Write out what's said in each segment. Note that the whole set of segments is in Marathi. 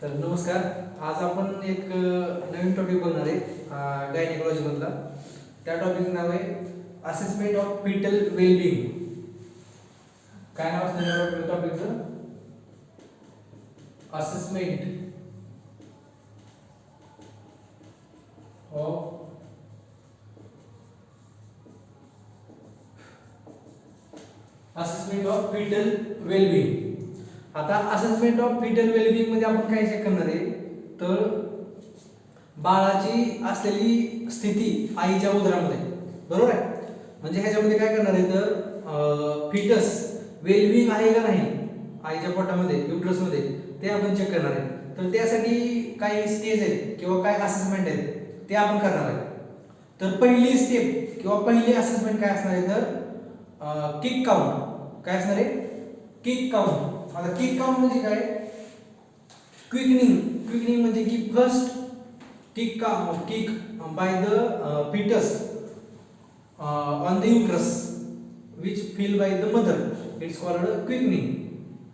तर नमस्कार. आज आपण एक नवीन टॉपिक बघणार आहे गायनेकॉलॉजी मधला. त्या टॉपिक नाव आहे असेसमेंट ऑफ फिटल वेलबिंग. काय नाव असतं टॉपिकचं? Assessment of fetal wellbeing. आता असेसमेंट ऑफ फिटल वेलबिंग मध्ये आपण काय चेक करणार आहे तर बाळाची असलेली स्थिती आईच्या उदरामध्ये, बरोबर आहे. म्हणजे ह्याच्यामध्ये काय करणार आहे तर फिटस वेलबिंग आहे का नाही आईच्या पोटामध्ये, युट्रस मध्ये, ते आपण चेक करणार आहे. तर त्यासाठी काही स्टेज आहेत किंवा काय असेसमेंट आहेत ते आपण करणार आहे. तर पहिली स्टेप किंवा पहिली असेसमेंट काय असणार आहे तर किक काउंट. काय असणार आहे? Kick count. आता किक काउंट म्हणजे काय? क्विकनिंग म्हणजे की first kick by the fetus on the uterus which feel by the mother, it's called quickening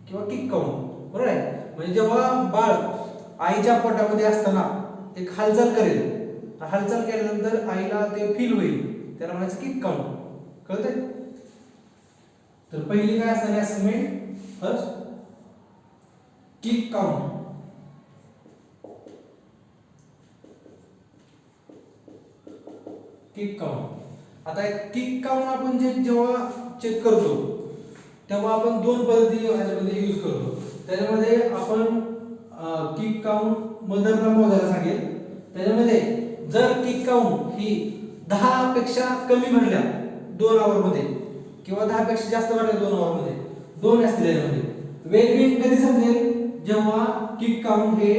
किंवा किक काउंट, बरोबर आहे. म्हणजे जेव्हा बाळ आईच्या पोटामध्ये असताना एक हालचाल करेल, हालचाल केल्यानंतर आईला ते फील होईल, त्याला म्हणायचं किक काउंट. कळतंय? तर पहिली काय असणार आहे assessment? First kick count. Kick count. आता किक काउंट आपण जेव्हा चेक करतो तेव्हा आपण दोन पद्धती ह्याच्यामध्ये यूज करतो. त्याच्यामध्ये आपण किक काउंट मदरला मोजायला सांगेल. त्याच्यामध्ये जर किक काउंट ही 10 पेक्षा कमी भरल्या 2 आवर मध्ये किंवा 10 पेक्षा जास्त भरल्या 2 आवर मध्ये, 2 असतील त्याच्यामध्ये, वेलबिंग कधी समजेल? जेव्हा किक काउंट हे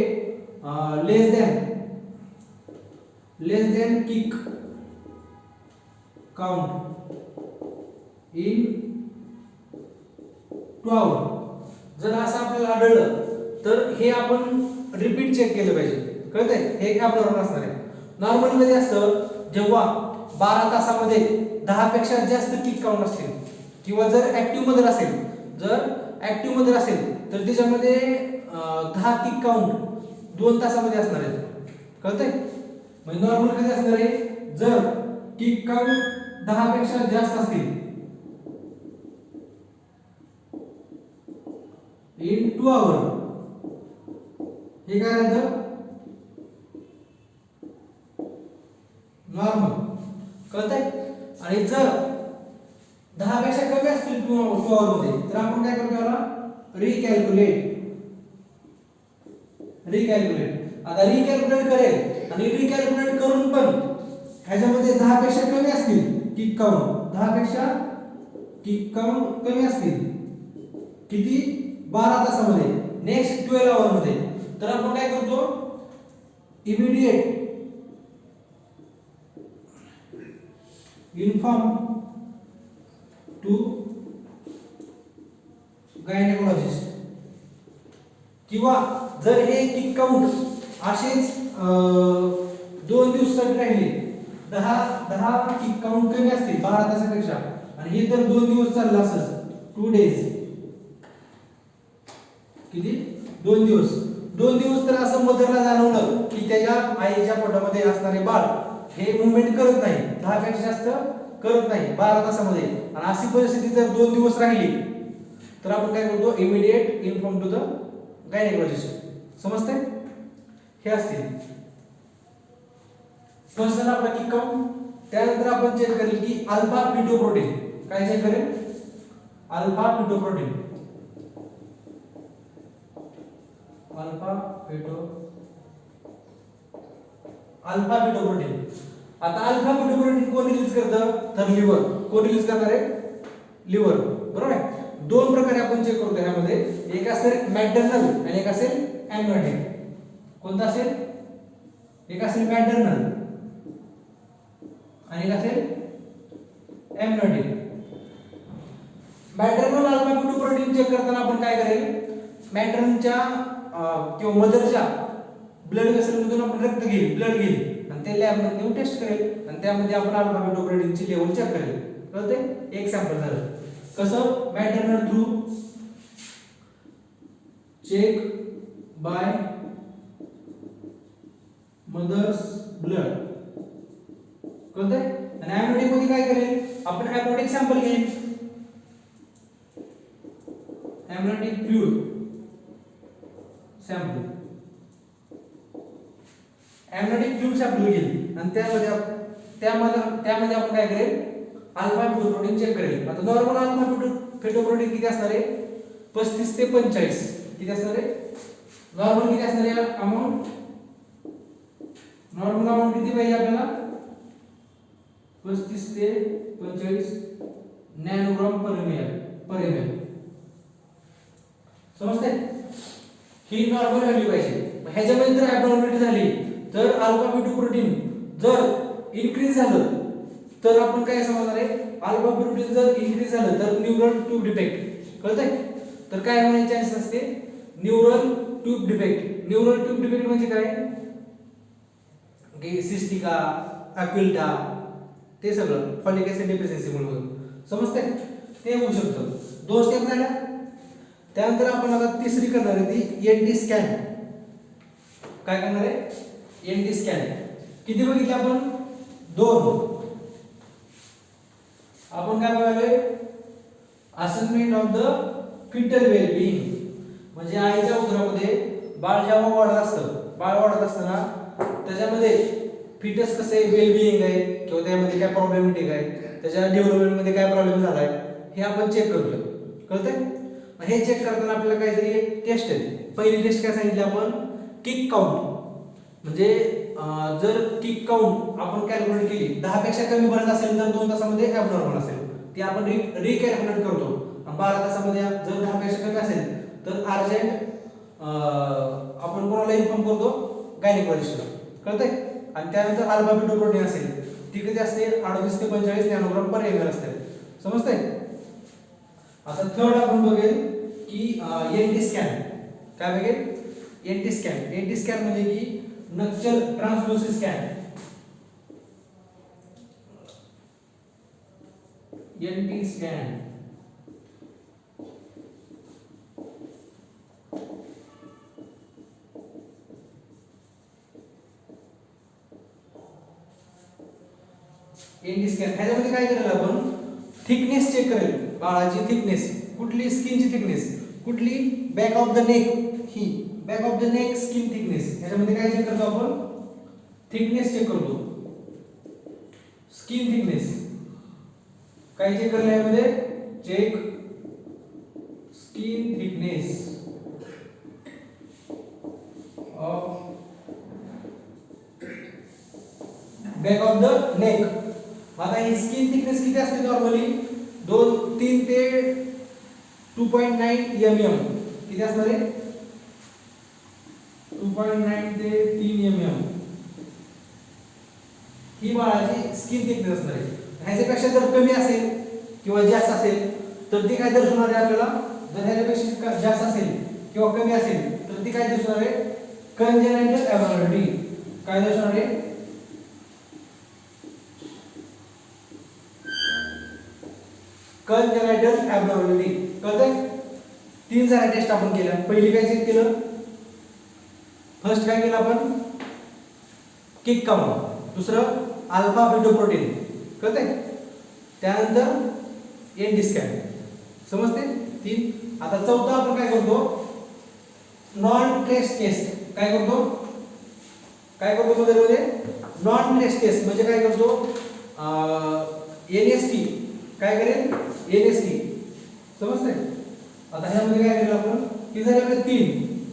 लेस दॅन किक काउंट इन 2 आवर. जर असं आपल्याला आढळलं तर हे आपण रिपीट चेक केलं पाहिजे. कळतंय? हे आपल्यावर असणार आहे. नॉर्मली मध्ये असतं जेव्हा 12 तासामध्ये 10 पेक्षा जास्त किक काउंट असतील किंवा जर ऍक्टिव्ह मदर असेल तर त्याच्यामध्ये 10 किक काउंट 2 तासामध्ये असणार आहे. कळतंय? म्हणजे नॉर्मल कधी असणार आहे? जर किक काउंट 10 पेक्षा जास्त असतील इन 2 आवर, हे काय राहतं? नॉर्मल. कळतंय? आणि जर 10 पेक्षा कमी असतील 2 आवर मध्ये तर आपण काय करतो? याला रिकॅल्क्युलेट. आता रिकॅल्क्युलेट करेल आणि रिकॅल्क्युलेट करून पण ह्याच्यामध्ये 10 पेक्षा कमी असतील किक काउंट, 10 पेक्षा किक काउंट कमी असतील किती? 12 तासामध्ये, नेक्स्ट 12 आवर मध्ये, तर आपण काय करतो? Immediate inform to gynaecologist. किंवा जर हे किक काउंट असेच 2 दिवसासाठी राहिले, 10 किक काउंट कमी असतील 12 तासापेक्षा, आणि हे तर 2 दिवस चाललं असंच, 2 डेज, किती? 2 दिवस तर असं मदरला जाणवलं की त्याच्या आईच्या पोटामध्ये असणारे बाळ हे मुवमेंट करत नाही, 10 पेक्षा जास्त करत नाही 12 तासामध्ये, आणि अशी परिस्थिती जर 2 दिवस राहिली तर आपण काय करतो? Immediate inform to the gynaecologist. समजतंय? हे असतील फर्स्ट झाला आपला किक काउंट. त्यानंतर आपण चेक करेल की अल्फा फिटोप्रोटीन. काय चेक करेल? अल्फा फिटोप्रोटीन. आता अल्फा फिटोप्रोटीन कोण रिलीज करतं? तर लिव्हर. कोण रिलीज करणार आहे? लिव्हर, बरोबर आहे. 2 प्रकारे आपण चेक करतो ह्यामध्ये. एक असेल मॅटर्नल आणि एक असेल एम्ब्रियोनिक. कोणता असेल? एक असेल मॅटर्नल आणि एक असेल एम्ब्रियोनिक. मॅटर्नल अल्फा फिटोप्रोटीन चेक करताना आपण काय करेल? मॅटर्नच्या किंवा मदरच्या ब्लड वेसल मधून आपण रक्त घेईल आणि ते लॅब मध्ये नेऊन टेस्ट करेल आणि त्यामध्ये आपण अल्फा फिटोप्रोटीनची लेवल चेक करेल. कळतंय? एक सॅम्पल झालं. कसं? Maternal through check by mother's blood. कळतंय? आणि एम्ब्रियोटिक मध्ये काय करेल आपण एम्ब्रियोटिक सॅम्पल घेईल. एम्ब्रियोटिक फ्लूइड सॅम्पल एम्ब्रियोटिक फ्लूइड सॅम्पल घेईल आणि त्यामध्ये आपण काय करेल अल्फा फेटोप्रोटीन चेक करेल. आता नॉर्मल अल्फा फेटोप्रोटीन किती असणार आहे 35 ते 45. किती असणार आहे नॉर्मल किती असणार आहे अमाउंट नॉर्मल अमाउंट किती पाहिजे आपल्याला 35 ते 45 नॅनोग्राम पर ml. समजतंय? ही नॉर्मल व्हॅल्यू पाहिजे. ह्याच्यामध्ये जर ॲबनॉर्मॅलिटी झाली तर अल्फा फेटोप्रोटीन जर इन्क्रीज झालं तर आपण काय समजणार आहे अल्फा फेटोप्रोटीन जर इन्क्रीज झालं तर न्यूरल ट्यूब डिफेक्ट. कळतंय? तर काय होण्याचे चान्सेस असते neural tube defect. Neural tube defect म्हणजे काय की सिस्टिका अक्विल्टा ते सगळं फॉलिक ऍसिड डेफिशियन्सी म्हणून. समजतंय? ते होऊ शकतं. 2 स्टेप झाल्या. त्यानंतर आपण आता तिसरी करणार आहे ती एनटी स्कॅन. काय करणार आहे एनटी स्कॅन. किती बघितले आपण 2. आपण काय बघालोय assessment of the fetal wellbeing. म्हणजे आईच्या उदरामध्ये बाळ जेव्हा वाढत असताना त्याच्यामध्ये फिटस कसं आहे वेलबीइंग आहे किंवा त्यामध्ये काय प्रॉब्लेमॅटिक आहे त्याच्या डेव्हलपमेंट मध्ये काय प्रॉब्लेम झालाय हे आपण चेक करतोय. कळतंय? हे चेक करताना आपल्याला काहीतरी टेस्ट आहे. पहिली टेस्ट काय सांगितली आपण किक काउंट. म्हणजे जर किक काउंट आपण कॅल्क्युलेट केली 10 पेक्षा कमी भरत असेल तर 2 तासामध्ये ॲबनॉर्मल असेल. ती आपण रिकॅल्क्युलेट करतो. 12 तासामध्ये जर 10 पेक्षा कमी असेल तर अर्जंट आपण कोणाला इन्फॉर्म करतो गायनेकोलॉजिस्टला. कळतंय? आणि त्यानंतर अल्फा फेटोप्रोटीन असेल ती किती असते 38 ते 45 नॅनोग्राम पर ml असते. समजतंय? आता थर्ड आपण बघेल की एनटी स्कॅन. काय बघेल एनटी स्कॅन. एनटी स्कॅन म्हणजे की nuchal translucid scan. NT scan NT scan ह्याच्यामध्ये काय करेल आपण थिकनेस चेक करेल. बाळाची थिकनेस कुठली स्किनची थिकनेस कुठली बॅक ऑफ द नेक. ही back of the neck skin thickness. ह्याच्यामध्ये काय चेक करतो आपण थिकनेस चेक करतो. स्किन थिकनेस काय चेक करणार यामध्ये check skin thickness of back of the neck. आता ही स्किन थिकनेस किती असते नॉर्मली 3 ते 2.9 mm. किती असणार आहे 2.9 ते 3 mm ही बाळाची स्किन थिकनेस असणार आहे. ह्याच्यापेक्षा जर कमी असेल किंवा जास्त असेल तर ती काय दर्शवणार आहे आपल्याला. जर ह्याच्यापेक्षा जास्त असेल किंवा कमी असेल तर ती काय दर्शवणार आहे कंजेनायटल ॲबनॉर्मॅलिटी. काय दर्शवणार आहे कंजेनायटल ॲबनॉर्मॅलिटी. कळतंय? 3 जरा टेस्ट आपण केल्या. पहिली काय चेक केलं फर्स्ट काय केलं आपण किक काउंट. दुसरं अल्फा फेटोप्रोटीन. कळतंय? त्यानंतर एनटी स्कॅन. समजते 3. आता चौथा आपण काय करतो नॉन ट्रेस टेस्ट. काय करतो मध्ये नॉन ट्रेस टेस्ट म्हणजे काय करतो एनएसटी. काय करेल एनएसटी. समजतंय? आता ह्यामध्ये काय करेल आपण किती झाले आपले 3.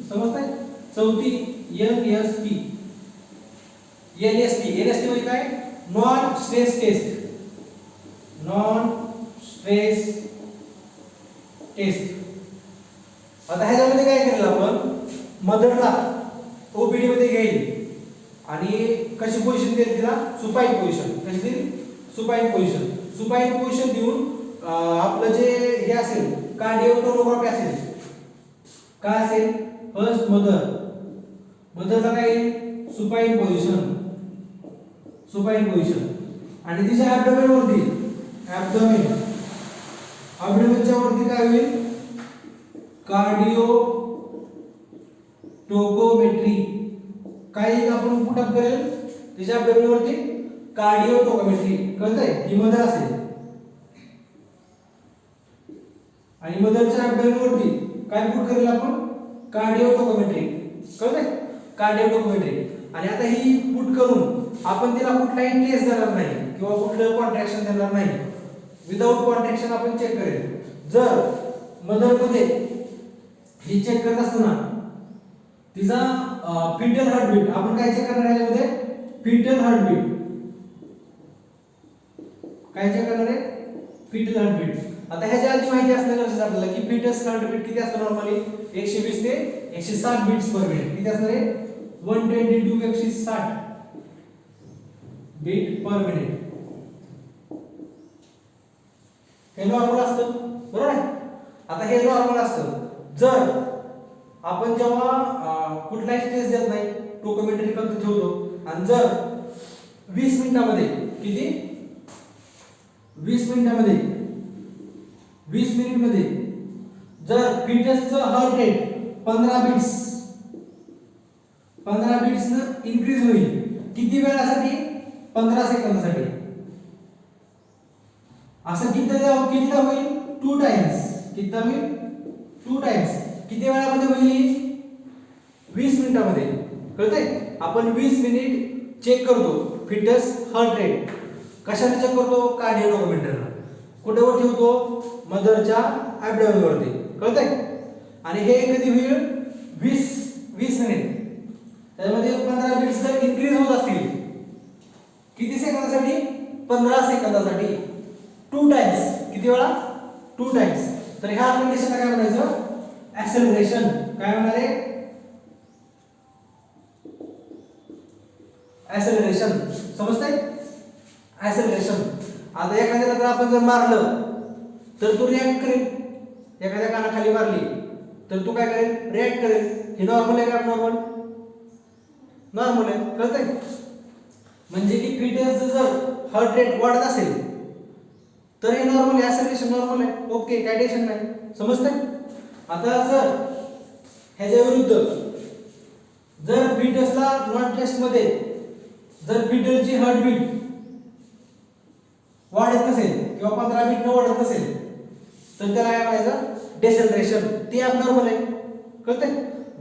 समजतंय? चौथी एनएसटी. एनएसटी म्हणजे काय non stress test. Non stress test. आता ह्याच्यामध्ये काय करेल आपण मदरला ओपीडी मध्ये घेईल आणि कशी पोझिशन देईल तिला सुपाईन पोझिशन. कशी देईल सुपाईन पोझिशन. सुपाईन पोझिशन देऊन आपलं जे हे असेल कार्डिओटोनोग्राफी असेल काय असेल फर्स्ट मदरला काय येईल सुपाईन पोझिशन. आणि तिच्या ॲब्डोमेन वरती ॲब्डोमेनच्या वरती काय होईल कार्डिओ टोकोमेट्री काही आपण पुट अप करेल तिच्या ॲब्डोमेनवरती कार्डिओटोकोमेट्री, कळतंय? ही मदर असेल आणि मदरच्या ॲब्डोमेनवरती काय पुट करेल आपण? कार्डिओटोकोमेट्री, कळतंय? कार्डिओटोकोमेट्री. आणि आता ही पुट करून आपण तिला कुठलाही टेस्ट देणार नाही किंवा कुठलं कॉन्ट्रॅक्शन देणार नाही. विदाउट कॉन्ट्रॅक्शन आपण चेक करेल. जर मदरमध्ये ही चेक करत असताना तिचा फिटल हार्टबीट आपण काय चेक करणार आहे? यामध्ये फिटल हार्टबीट काय चेक करणार आहे? Foetal heartbeat. आता ह्याच्या आधी माहिती असणं गरजेचं आपल्याला की फिटस हार्टबीट किती असतं नॉर्मली? 120 ते 160 बीट्स पर मिनिट. किती असणार आहे? 120 to 160 बीट पर मिनिट. हे नॉर्मल असतं, बरोबर आहे? आता हे नॉर्मल असतं. जर आपण जेव्हा कुठलाही टेस्ट देत नाही, टोकोमेट्री फक्त ठेवतो आणि जर 20 मिनिटामध्ये किती 20 मिनिटामध्ये 20 मिनिटमध्ये जर फिटसचं हार्ट रेट 15 बीट्सनं इन्क्रीज होईल. किती वेळासाठी? 15 सेकंदासाठी. असं कितीदा होईल? 2 टाइम्स. कितीदा होईल? 2 टाइम्स. किती वेळामध्ये होईल? 20 मिनिटामध्ये. कळतंय? आपण 20 मिनिट चेक करतो फिटस हार्ट रेट. कशाने चेक करतो? कार्डिओटोकोमेट्रीने. कुठे वर ठेवतो? मदरच्या ॲब्डोमेनवरती. कळतंय? आणि हे कधी होईल? 20 मिनिट. त्यामध्ये 15 बीट्स जर इन्क्रीज होत असतील किती सेकंदासाठी? 15 सेकंदासाठी. 2 टाइम्स. किती वेळा? 2 टाइम्स. तर ह्या कंडिशनला काय म्हणायचं? ऍक्सेलरेशन. काय म्हणणार आहे? ऍक्सेलरेशन. समजतंय? ऍक्सेलरेशन. आता एखाद्याला जर आपण जर मारलं तर तो रिॲक्ट करेल. एखाद्या कानाखाली मारली तर तू काय करेल? रिॲक्ट करेल. हे नॉर्मल आहे का ॲबनॉर्मल? नॉर्मल आहे. कळतंय? म्हणजे की फिटसचं जर हार्ट रेट वाढत असेल तर हे नॉर्मल आहे, ऍक्सेलरेशन नॉर्मल आहे. ओके, काय टेन्शन नाही. समजतंय? आता जर ह्याच्या विरुद्ध जर फिटसला नॉन टेस्ट मध्ये जर फिटसची हार्टबीट वाढत नसेल किंवा 15 बीट न वाढत नसेल तर त्याला काय म्हणायचं? डिसेलरेशन. ते ॲबनॉर्मल आहे. कळतंय?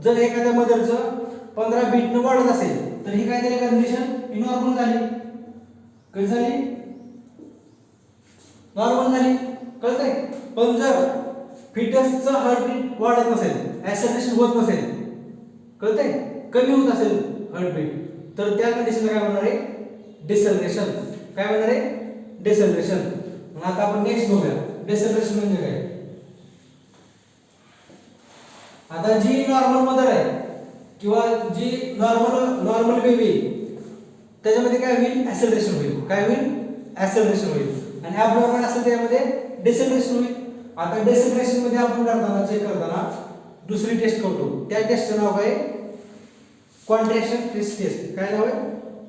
जर एखाद्या मदरचं 15 बीट न वाढत असेल तर ही काय झाली कंडिशन? ही नॉर्मल झाली. कशी झाली? नॉर्मल झाली. कळतंय? पण जर फिटसचं हार्टबीट वाढत नसेल, ऍक्सेलरेशन होत नसेल, कळतंय? कमी होत असेल हार्टबीट, तर त्या कंडिशनला काय म्हणणार आहे? डिसेलरेशन. काय म्हणणार आहे? डिसेलरेशन. मग आता आपण नेक्स्ट बघूया डिसेलरेशन म्हणजे काय. आता जी नॉर्मल मदर आहे किंवा जी नॉर्मल बेबी त्याच्यामध्ये काय होईल? ऍक्सेलरेशन होईल. काय होईल? ऍक्सेलरेशन होईल. आणि ॲबनॉर्मल असेल त्यामध्ये डिसेलरेशन होईल. आता डिसेलरेशन मध्ये आपण करताना चेक करताना दुसरी टेस्ट करतो. त्या टेस्टचं नाव काय? Contraction stress test. काय नाव आहे?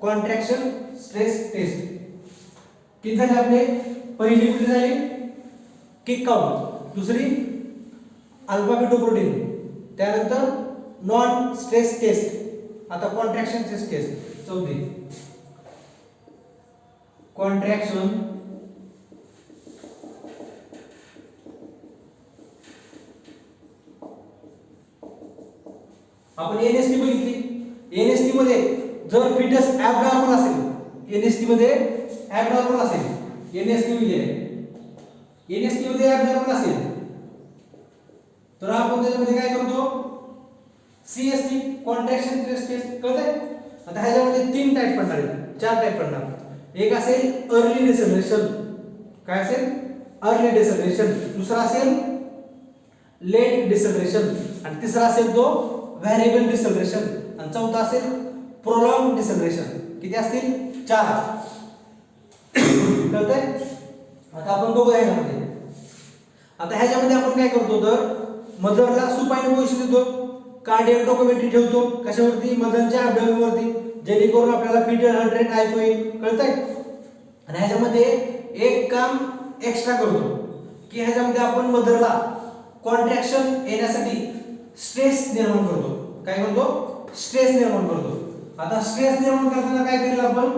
Contraction stress test. किती झाले आपले? पहिली कुठली झाली? Kick count. दुसरी अल्फा बीटा त्यानंतर नॉन स्ट्रेस टेस्ट. आता कॉन्ट्रॅक्शन स्ट्रेस टेस्ट. चौथी कॉन्ट्रॅक्शन आपण एनएसटी बघितली. एनएसटी मध्ये जर फिटस ॲबनॉर्मल असेल, एनएसटी मध्ये ॲबनॉर्मल असेल, एनएसटी मध्ये ॲबनॉर्मल असेल तर आपण त्याच्यामध्ये काय करतो? CST contraction stress test. कळतंय? आता ह्याच्यामध्ये 3 टाइप पडणार आहेत, 4 टाइप पडणार. एक असेल अर्ली डिसेलरेशन. काय असेल? Early deceleration. दुसरा असेल लेट डिसेलरेशन आणि तिसरा असेल तो व्हेरिएबल डिसेलरेशन आणि चौथा असेल प्रोलॉन्ग डिसेलरेशन. किती असतील? 4. कळतंय? आता आपण बघूया ह्याच्यामध्ये. आता ह्याच्यामध्ये आपण काय करतो तर मदरला सुपाइन पोझिशन देतो, कार्डिओटोकोमेट्री ठेवतो. कशावरती? मदरच्या ॲब्डोमेनवरती, जेणेकरून आपल्याला फिटल हार्ट रेट ऐकू येईल. कळतंय? आणि ह्याच्यामध्ये एक काम एक्स्ट्रा करतो की ह्याच्यामध्ये आपण मदरला कॉन्ट्रॅक्शन येण्यासाठी स्ट्रेस निर्माण करतो. काय करतो? स्ट्रेस निर्माण करतो. आता स्ट्रेस निर्माण करताना काय करेल आपण,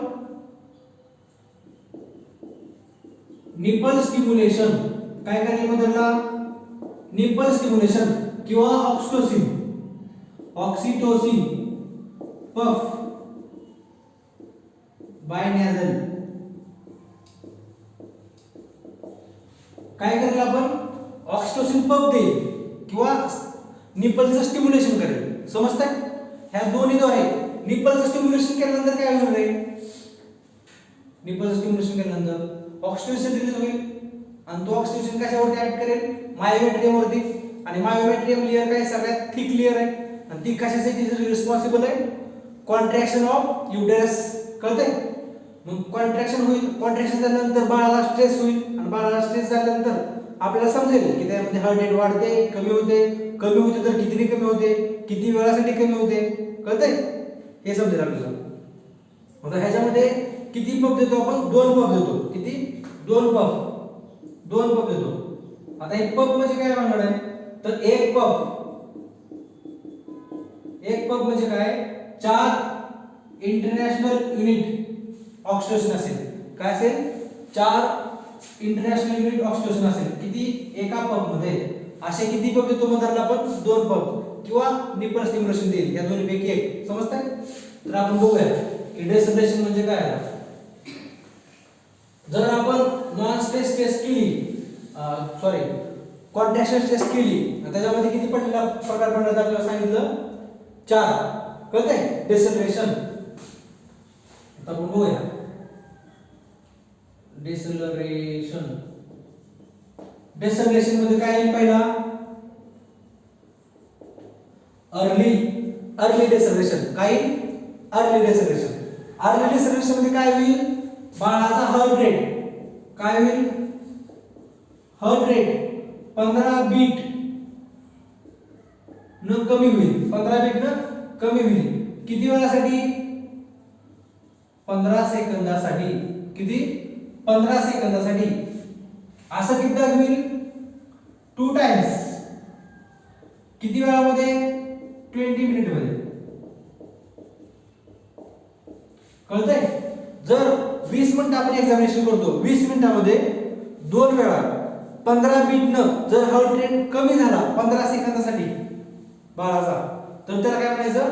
निपल स्टिम्युलेशन, काय करेल मधला निपल स्टिम्युलेशन किंवा ऑक्सिटोसिन पफ बाय नॅझल, काय करेल आपण ऑक्सिटोसिन पफ देईल किंवा निपलचं स्टिम्युलेशन करेल. समजतंय? ह्या दोन्हीद्वारे निपलचं स्टिम्युलेशन केल्यानंतर काय होणार आहे, निपलचं स्टिम्युलेशन केल्यानंतर ऑक्सिटोसिन रिलीज होईल आणि तो ऑक्सिटोसिन कशावरती ऍक्ट करेल, मायोमेट्रियम वरती. आणि मायोमेट्रियम लेयर काय सगळ्यात थिक लेयर आहे आणि ती कशासाठी रिस्पॉन्सिबल आहे, कॉन्ट्रॅक्शन ऑफ युटेरस. कळतंय? मग कॉन्ट्रॅक्शन होईल, कॉन्ट्रॅक्शन झाल्यानंतर बाळाला स्ट्रेस होईल आणि बाळाला स्ट्रेस झाल्यानंतर आपल्याला समजेल की त्यामध्ये हार्ट रेट वाढते, कमी होते तर कितीने कमी होते, किती वेळासाठी कमी होते. कळतंय? हे समजेल आपल्याला. आता ह्याच्यामध्ये किती पफ देतो आपण, 2 पफ देतो. किती? 2 पफ देतो. आता एक पफ म्हणजे काय म्हणणार आहे, तर एक पफ म्हणजे काय, 4 इंटरनॅशनल युनिट ऑक्सिटोसिन असेल. काय असेल, 4 इंटरनॅशनल युनिट ऑक्सिटोसिन असेल. किती, एका पफ मध्ये. असे किती पफ देतो मदरला आपण, 2 पफ किंवा निपल स्टिम्युलेशन देईल, या दोन्हीपैकी एक. समजतंय? तर आपण बघूया की डेसिलेशन म्हणजे काय आहे. जर आपण नॉन स्ट्रेस टेस्ट केली, कॉन्ट्रॅक्शन टेस्ट केली, त्याच्यामध्ये किती पडलेला प्रकार पडण्याचं आपल्याला सांगितलं, 4. कळतंय? डेसिलेशन. आता आपण बघूया डेसिलेशन मध्ये काय येईल पहिला, अर्ली डेसिलेशन. काय, अर्ली डेसिलेशन मध्ये काय होईल, बाळाचा हार्ट रेट काय होईल, हार्ट रेट 15 बीट न कमी होईल, 15 बीट न कमी होईल. किती वेळासाठी, 15 सेकंदासाठी. किती, 15 सेकंदासाठी. असं किती होईल, 2 टाइम्स. किती वेळामध्ये, 20 मिनिट मध्ये. कळतंय? जर 20 मिनिट आपण एक्झामिनेशन करतो, 20 मिनिटामध्ये 2 वेळा 15 बीट न जर हार्ट रेट कमी झाला 15 सेकंदासाठी बाळाचा, तर त्याला काय म्हणायचं,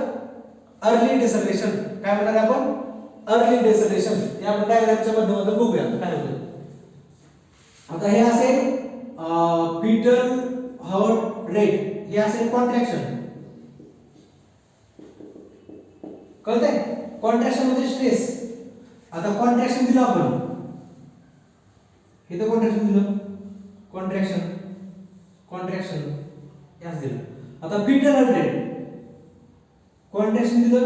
अर्ली डेसिलेशन. काय म्हणणार आपण, अर्ली डेसिलेशन. हे आपण डायग्रामच्या माध्यमातून बघूया काय होतं. आता हे असेल फिटल हार्ट रेट, हे असेल कॉन्ट्रॅक्शन. कळतंय? कॉन्ट्रॅक्शन म्हणजे स्ट्रेस. आता कॉन्ट्रॅक्शन दिलं आपण, हे तर कॉन्ट्रॅक्शन दिलं, कॉन्ट्रॅक्शन याच दिलं. आता फिटल हार्ट रेट, कॉन्ट्रॅक्शन दिलं,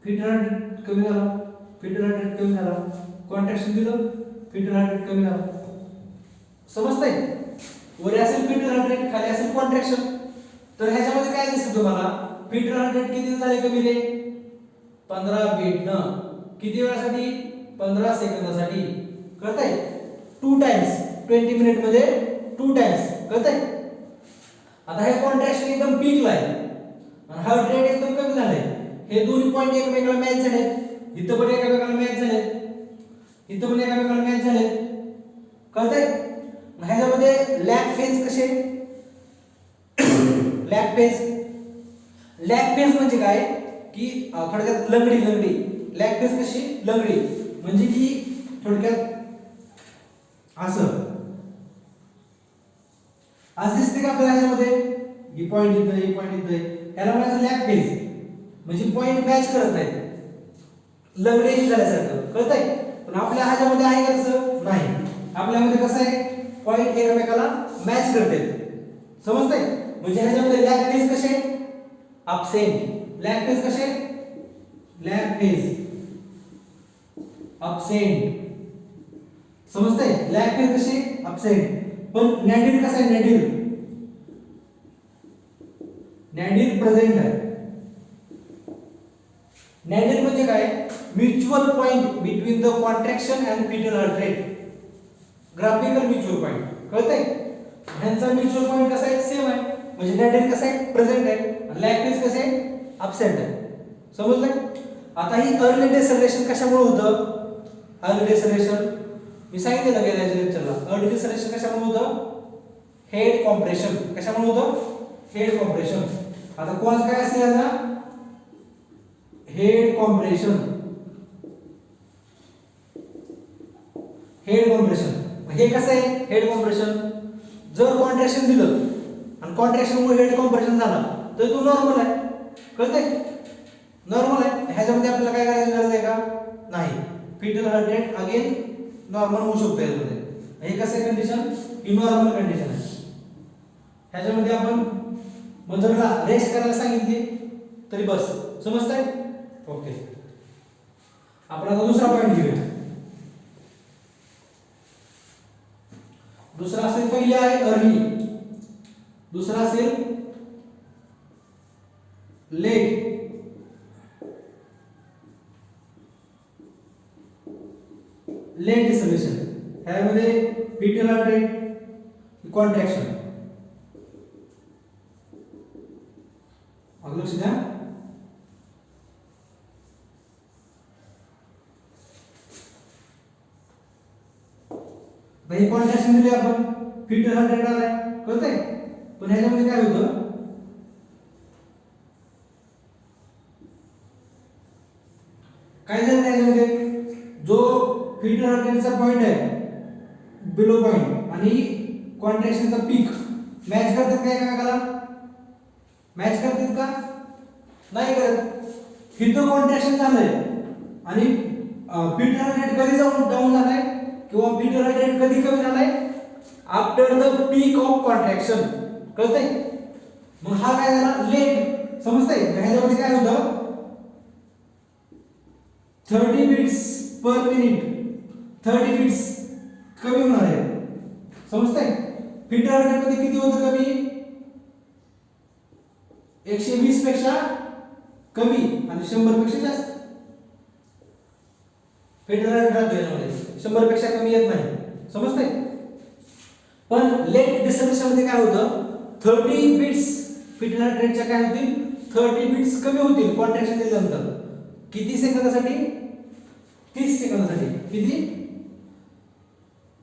फिटल हार्ट रेट कमी झाला, कॉन्ट्रॅक्शन दिलं, फिटल हार्ट रेट कमी झाला. समजतंय? वर असेल फिटल हार्ट रेट, खाली असेल कॉन्ट्रॅक्शन. तर ह्याच्यामध्ये काय दिसतं तुम्हाला, फिटल हार्ट रेट किती झाले कमी रे, 15 बीट न. किती वेळासाठी, 15 सेकंदासाठी. कळतंय? 2 टाइम्स, 20 मिनिट मध्ये 2 टाइम्स. कळतंय? आता हे कॉन्ट्रॅक्शन एकदम पीकला आहे आणि हार्ट रेट एकदम कमी झालाय. हे दोन्ही पॉइंट एकमेकाला मॅच झालेत. इथं पण एकमेकाला मॅच झालेत, इथं पण एकमेकाला मॅच झालेत. कळतंय? ह्याच्यामध्ये लॅग फेज कसे, लॅग फेज म्हणजे काय की थोडक्यात लंगडी. लॅग फेज कशी, लंगडी म्हणजे की थोडक्यात असं दिसते का आपल्याला ह्याच्यामध्ये, ही पॉइंट इथं, याला म्हणायचं लॅग फेज. म्हणजे पॉइंट मॅच करत नाहीत, लंगडी झाल्यासारखं. कळतंय? पण आपल्या ह्याच्यामध्ये आहे कसं, नाही. आपल्यामध्ये कसं आहे, पॉइंट एकमेकाला मॅच करतात. समजतंय? म्हणजे ह्याच्यामध्ये लॅग फेज कसे, अब्सेंट. लॅग फेज कसे, अब्सेंट. समजतंय? लॅग फेज कसे, अब्सेंट. पण नॅडिल कसं आहे, नॅडिल प्रेझेंट आहे. नॅडिल म्हणजे काय, mutual point between the contraction and fetal heart rate. Graphical mutual point. कळतंय? ह्यांचा म्युच्युअल पॉइंट कसा आहे, सेम आहे. म्हणजे नॅडिल कसं आहे, प्रेझेंट आहे. आणि लॅग फेज कसं आहे, अब्सेंट आहे. समजलं? आता ही अर्ली डिसलेरेशन कशामुळे होतं? अर्ली डिसलेरेशन मी सांगितलं गेल्या लेक्चरला. अर्ली डिसलेरेशन कशामुळे होतं? Head compression. कशामुळे होतं? Head compression. आता कॉज काय असेल याचा? Head compression. हेड कॉम्प्रेशन हे कसं आहे? हेड कॉम्प्रेशन जर कॉन्ट्रॅक्शन दिलं आणि कॉन्ट्रॅक्शनमुळे हेड कॉम्प्रेशन झाला तर तो नॉर्मल आहे. कळतंय? नॉर्मल आहे. ह्याच्यामध्ये आपल्याला काय करायची गरज आहे का? नाही. Fetal heart rate again normal होऊ शकतो यामध्ये. हे कसं आहे कंडिशन? ही नॉर्मल कंडिशन आहे. ह्याच्यामध्ये आपण मदरला रेस्ट करायला सांगितली तरी बस. समजतंय? ओके. आपण आता दुसरा पॉइंट घेऊया. दुसरा असेल, पहिली आहे अर्ली, दुसरा असेल लेट. लेट डिसलेरेशन. ह्यामध्ये फिटल हार्ट रेट कॉन्ट्रॅक्शन. लक्ष द्या. हे कॉन्ट्रॅक्शन दिले आपण, फिटल हार्ट रेट आलाय. कळतंय? पण ह्याच्यामध्ये काय होतं? काय झालं ह्याच्यामध्ये? जो फिटल हार्ट रेटचा पॉइंट आहे बिलो पॉइंट आणि कॉन्ट्रॅक्शनचा पीक मॅच करतात काय काय? मॅच करतात का? नाही करत. इथं कॉन्ट्रॅक्शन झालंय आणि फिटल हार्ट रेट कधी डाऊन झालाय किंवा फिटल हार्ट रेट कधी कमी झालाय? After the peak of contraction. कळतंय? मग हा काय झाला? लेट. समजतंय? ह्याच्यामध्ये काय होतं? 30 बीट्स पर मिनिट, 30 बीट्स कमी होणार आहे. समजतंय? फिटल हार्ट रेट मध्ये किती होतं कमी? 120 पेक्षा कमी आणि 100 पेक्षा जास्त. फिटल हार्ट रेट राहतो याच्यामध्ये 100 पेक्षा कमी येत नाही. समजतंय? पण लेट डिसलेरेशन मध्ये काय होतं? 30 बीट्स फिटल हार्ट रेटच्या काय होतील? 30 बीट्स कमी होतील कॉन्ट्रॅक्शन दिल्यानंतर. किती सेकंदासाठी? 30 सेकंदासाठी. किती?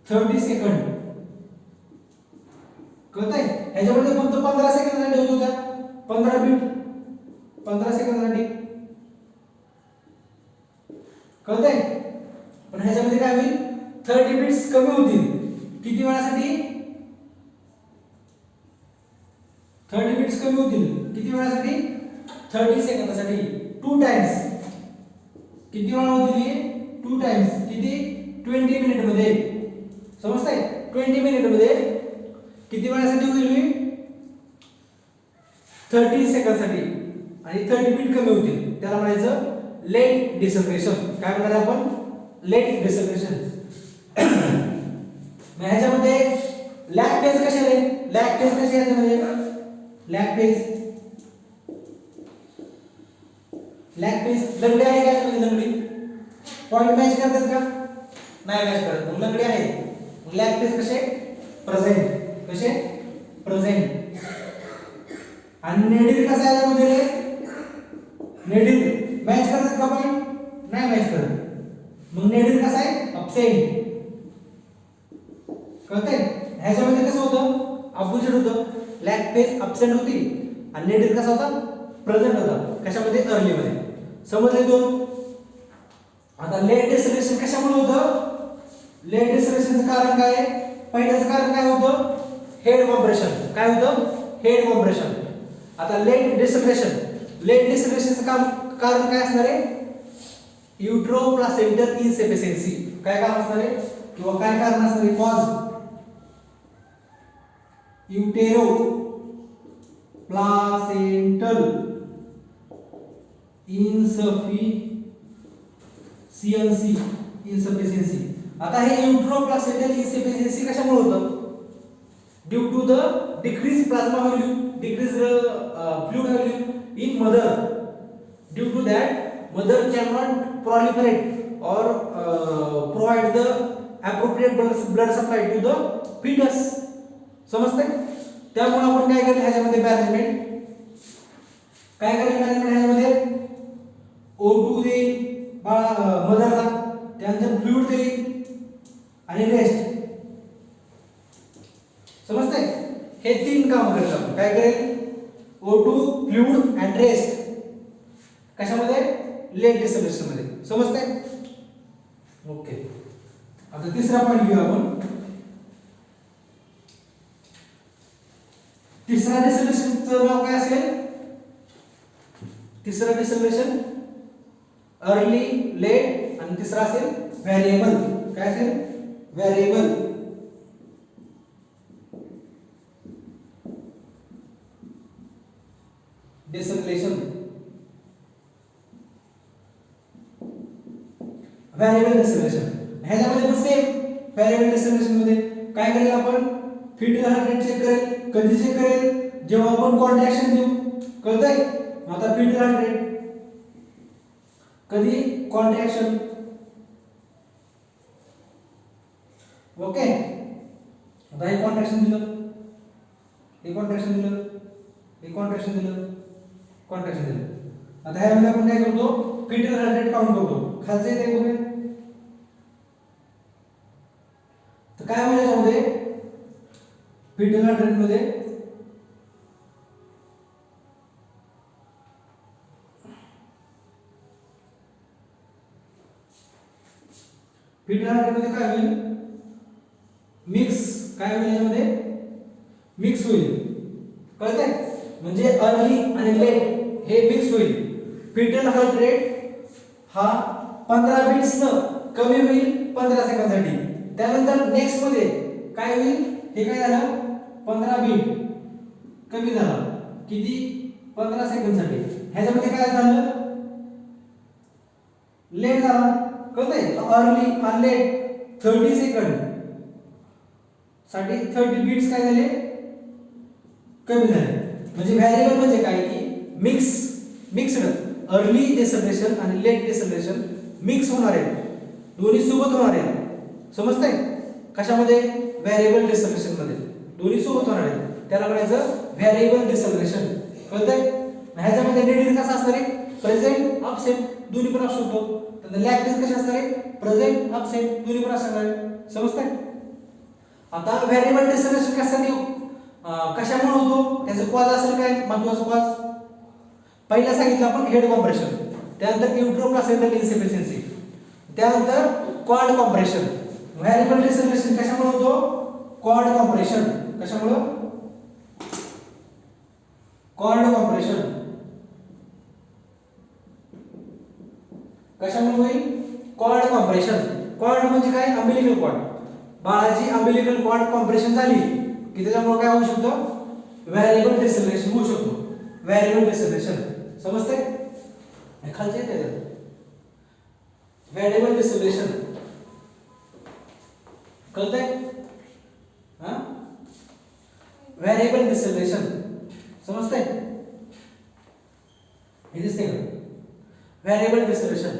30 सेकंद. कळतंय? ह्याच्यामध्ये फक्त 15 सेकंदासाठी होत होत्या. 15 बीट 15 सेकंदासाठी. कळतंय? पण ह्याच्यामध्ये काय होईल? 30 बीट्स कमी होतील. किती वेळासाठी? 30 बीट्स कमी होतील. किती वेळासाठी? 30 सेकंदासाठी. 2 टाइम्स. किती वेळा होतील? 2 टाइम्स. किती? 20 मिनिट मध्ये. समजतंय? 20 मिनिट मध्ये किती वेळासाठी होईल? 30 सेकंदासाठी. आणि 30 बीट कमी होतील. त्याला म्हणायचं लेट डिसलेरेशन. काय म्हणणार आपण? लेट डिसलेरेशन. मग ह्याच्यामध्ये लॅग फेज कशी आहे? लॅग फेज कशी आहे ह्याच्यामध्ये? लॅग फेज लंगडी आहे का ह्याच्यामध्ये? लंगडी पॉइंट मॅच करतात का? नाही मॅच करत. मग लंगडी आहे. मग लॅग फेज कसे? प्रेझेंट. कसे? प्रेझेंट. आणि नेडिल कसा आहे याच्यामध्ये? नेडिल मॅच करतात का पॉइंट? नाही मॅच करत. मग नेडिल कसा आहे? अब्सेंट. कळतंय? ह्याच्यामध्ये कसं होतं? अपोजिट होतं. लॅग फेज अब्सेंट होती आणि नेडिल कसा होता? प्रेझेंट होता. कशामध्ये? अर्ली मध्ये. समजले दोन? आता लेट डिसलेरेशन कशामुळे होतं? लेट डिसलेरेशनचं कारण काय आहे? पहिल्याचं कारण काय होतं? Head compression. काय होतं? Head compression. आता लेट डिसलेरेशनचं कारण काय असणार आहे? युट्रोप्लासेंटल इन्सफिशियन्सी. काय कारण असणार आहे? किंवा काय कारण असणार आहे? Cause utero placental insufficiency. आता हे युट्रोप्लासेंटल इन्सफिशियन्सी कशामुळे होतं? Due to the decrease plasma value, decrease fluid value in mother. Due to that mother cannot proliferate or provide the appropriate blood supply to the fetus. समजतंय? त्यामुळे आपण काय करेल ह्याच्यामध्ये मॅनेजमेंट ह्याच्यामध्ये O2 देईल मदरला, त्यानंतर फ्लुइड देईल आणि रेस्ट. समजतंय? हे 3 काम करेल आपण. काय करेल? O2, fluid and rest. कशामध्ये? लेट डिसोल्युशन मध्ये. समजतंय? ओके. आता तिसरा पॉइंट घेऊ आपण. तिसरा डिसोल्युशनचं नाव काय असेल? तिसरा डिसोल्युशन अर्ली, लेट आणि तिसरा असेल व्हेरिएबल. काय असेल? व्हेरिएबल. डिसोल्युशन. व्हेरिएबल डिसोल्युशन ह्याच्यामध्ये पण सेम. व्हेरिएबल डिसोल्युशन मध्ये काय करेल आपण? फिटल हार्ट रेट चेक करेल. कधी चेक करेल? जेव्हा आपण कॉन्ट्रॅक्शन देऊ. कळतंय? आता फिटल हार्ट रेट कधी? कॉन्ट्रॅक्शन. ओके. आता हे कॉन्ट्रॅक्शन दिलं, हे कॉन्ट्रॅक्शन दिलं, हे कॉन्ट्रॅक्शन दिलं, कॉन्ट्रॅक्शन दिलं. आता ह्यामध्ये आपण काय करतो? फिटल हार्ट रेट काउंट करतो. खालचे ते बघूया. तर काय होईल यामध्ये? फिटल हार्ट रेट मध्ये फिटल हार्ट रेट मध्ये काय होईल? मिक्स. काय होईल यामध्ये? मिक्स होईल. कळतंय? म्हणजे अर्ली आणि लेट हे मिक्स होईल. फिटल हार्ट रेट हा 15 बीट्स न कमी होईल 15 सेकंदासाठी. त्यानंतर नेक्स्ट मध्ये काय होईल? हे काय झालं? 15 बीट कमी झाला. किती? 15 सेकंदासाठी. ह्याच्यामध्ये काय झालं? लेट झाला. कळतंय? अर्ली आणि लेट 30 सेकंड साठी 30 बीट्स काय झाले? कमी झाले. म्हणजे व्हेरिएबल म्हणजे काय की मिक्स्ड अर्ली डिसोल्युशन आणि लेट डिसोल्युशन मिक्स होणार आहे. दोन्ही सोबत होणार आहे. समजतंय? कशामध्ये? व्हेरिएबल डिसोल्युशन मध्ये दोन्ही सोबत होणार आहे. त्याला म्हणायचं व्हेरिएबल डिसोल्युशन. कळतंय? ह्याच्यामध्ये निडीड कसा असणार आहे? प्रेझेंट, अब्सेंट दोन्ही पण असू शकतो. तर लॅक्टेज कशा असणार आहे? प्रेझेंट, अब्सेंट दोन्ही पण असणार आहे. समजतंय? आता व्हेरिएबल डिसोल्युशन कशासाठी कशामुळे होतो? त्याचं कॉज असेल काय? महत्त्वाचं कॉज पहिला सांगितलं आपण हेड कॉम्प्रेशन, त्यानंतर इंट्रोप्लासेंटल इन्सफिशियन्सी, त्यानंतर क्वाड कॉम्प्रेशन. व्हेरिएबल डिसोल्युशन कशामुळे होतो? Cord compression. कशामुळे? Cord compression. कशामुळे होईल? Cord compression. क्वाड म्हणजे काय? Umbilical cord. बाळाची अम्बिलिकल कॉर्ड कॉम्प्रेशन झाली की त्याच्यामुळे काय होऊ शकतं? व्हेरिएबल डिसोल्युशन होऊ शकतो. व्हेरिएबल डिसोल्युशन. समजतंय? हे खालचे येते. व्हेरिएबल डिसोल्युशन कळतंय? हां? व्हेरिएबल डिसोल्युशन समजतंय? हे दिसतंय का? व्हेरिएबल डिसोल्युशन.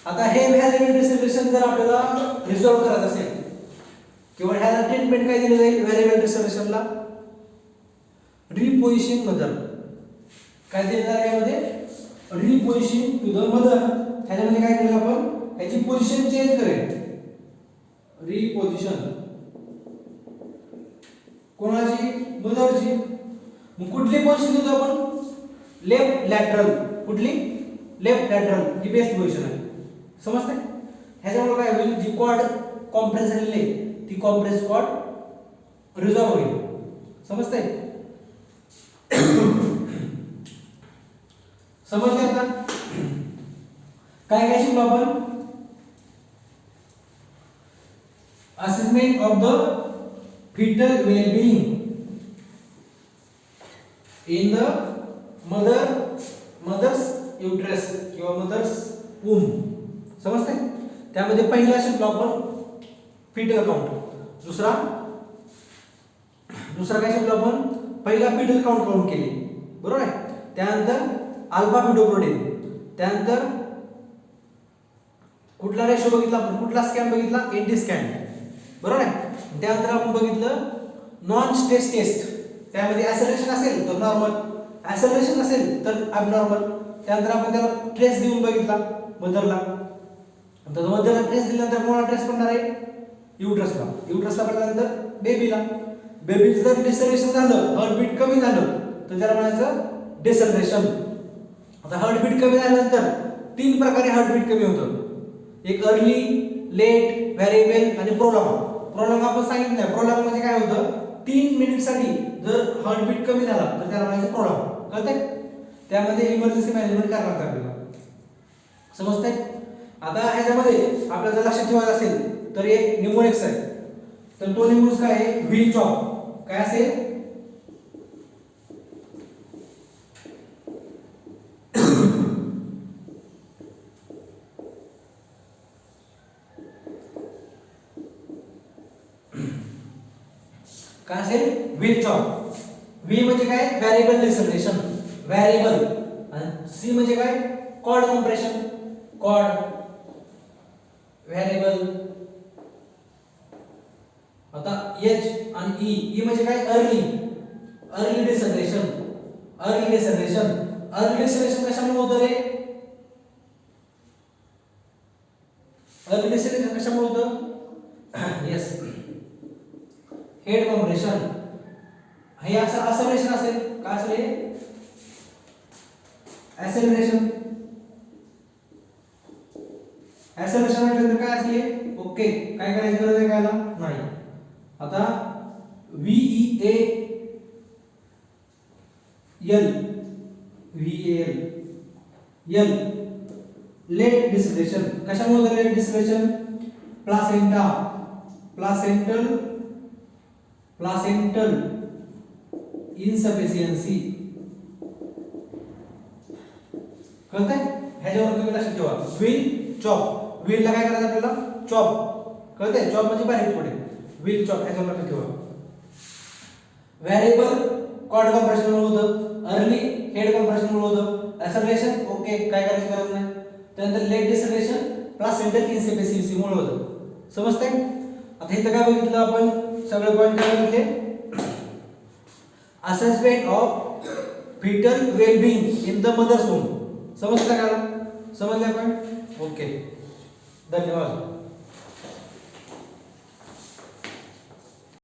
आता हे व्हेरिएबल डिसोल्युशन जर आपल्याला रिझॉल्व्ह करायचं असेल किंवा ह्याला ट्रीटमेंट काय दिली जाईल? व्हेरिएबल डिसोल्युशनला रिपोझिशन मेथड. काय दिलं जाईल यामध्ये? Reposition to the mother. ह्याच्यामध्ये काय केलं आपण? ह्याची पोझिशन चेंज करेल. रिपोझिशन कोणाची? मदरची. मग कुठली पोझिशन देतो आपण? Left lateral. कुठली? लेफ्ट लॅटरल ही बेस्ट पोझिशन आहे. समजतंय? ह्याच्यामुळे काय होईल? जी कॉर्ड कॉम्प्रेस झालेली आहे ती कॉम्प्रेस कॉर्ड रिझॉल्व होईल. समजतंय? समजतंय आता? काय काय शिकलो आपण? Assessment of the fetal well-being in the mother's uterus किंवा mother's womb. समजतंय? त्यामध्ये पहिला शिकलो आपण fetal count. दुसरा काय शिकलो आपण? पहिला fetal count काउंट केली. बरोबर आहे? त्यानंतर अल्फा फिटोप्रोटीन, त्यानंतर कुठला रेशो बघितला आपण? कुठला स्कॅन बघितला? NT scan. बरोबर आहे? त्यानंतर आपण बघितलं नॉन स्ट्रेस टेस्ट. त्यामध्ये ऍक्सेलरेशन असेल तर नॉर्मल, ऍक्सेलरेशन असेल तर ॲबनॉर्मल. त्यानंतर आपण त्याला ट्रेस देऊन बघितला मदरला, तर मदरला ट्रेस दिल्यानंतर कोणाला ट्रेस पडणार आहे? युट्रसला. युट्रसला पडल्यानंतर बेबीला. बेबीचं जर डिसेलेरेशन झालं, हार्टबीट कमी झालं, तर त्याला म्हणायचं डिसेलेरेशन. आता हार्टबीट कमी झाल्यानंतर 3 प्रकारे हार्टबीट कमी होतं. एक अर्ली, लेट, व्हेरिएबल आणि प्रोलॉंग. प्रोलॉंग आपण सांगितलं नाही. प्रोलॉंग म्हणजे काय होतं? 3 मिनिटसाठी जर हार्टबीट कमी झाला तर त्याला म्हणायचं प्रोलॉंग. कळतंय? त्यामध्ये इमर्जन्सी मॅनेजमेंट करावं लागतं आपल्याला. समजतंय? आता ह्याच्यामध्ये आपल्याला जर लक्षात ठेवायचं असेल तर एक निमोनिक्स आहे. तर तो निमोनिक्स काय आहे? Veal chop. काय असेल? काय असेल? Veal chop. व्ही म्हणजे काय? Variable deceleration. व्हेरिएबल. आणि सी म्हणजे काय? Cord compression. कॉर्ड. व्हेरिएबल. आता एच आणि ई. ई म्हणजे काय? Early. Early deceleration. Early deceleration. Early deceleration कशामुळे होतं रे? अर्ली डिसेलेरेशन कशामुळे होतं? Yes, head compression. हे असं ऍक्सेलरेशन असेल. काय असेल? ऍक्सेलरेशन. ऍक्सेलरेशन म्हटलं तर काय असेल? ओके, काय करायची गरज आहे कायला? नाही. आता V A L. V L L late deceleration. कशामुळे होतं late deceleration? Placenta. Placental insufficiency. कळतंय? ह्याच्यावर तुम्ही लक्षात ठेवा. Wheel chop. व्हीलला काय करायचं आपल्याला? चॉप. कळतंय? चॉप म्हणजे बारीक पुढे. व्हील चॉप ह्याच्यावर लक्षात ठेवा. व्हेरिएबल कॉर्ड कॉम्प्रेशन मुळे होतं. अर्ली हेड कॉम्प्रेशन मुळे होतं. ऍक्सेलरेशन ओके, काय करायची गरज नाही. त्यानंतर लेट डिसेलेरेशन प्लासेंटल इन्सफिशियन्सी मुळे होतं. समजतंय? आता इथं काय बघितलं आपण? सगळे पॉइंट काय बघितले? Assessment of fetal well-being in the mother's womb. समजलं का? समजलं आपण? ओके, धन्यवाद.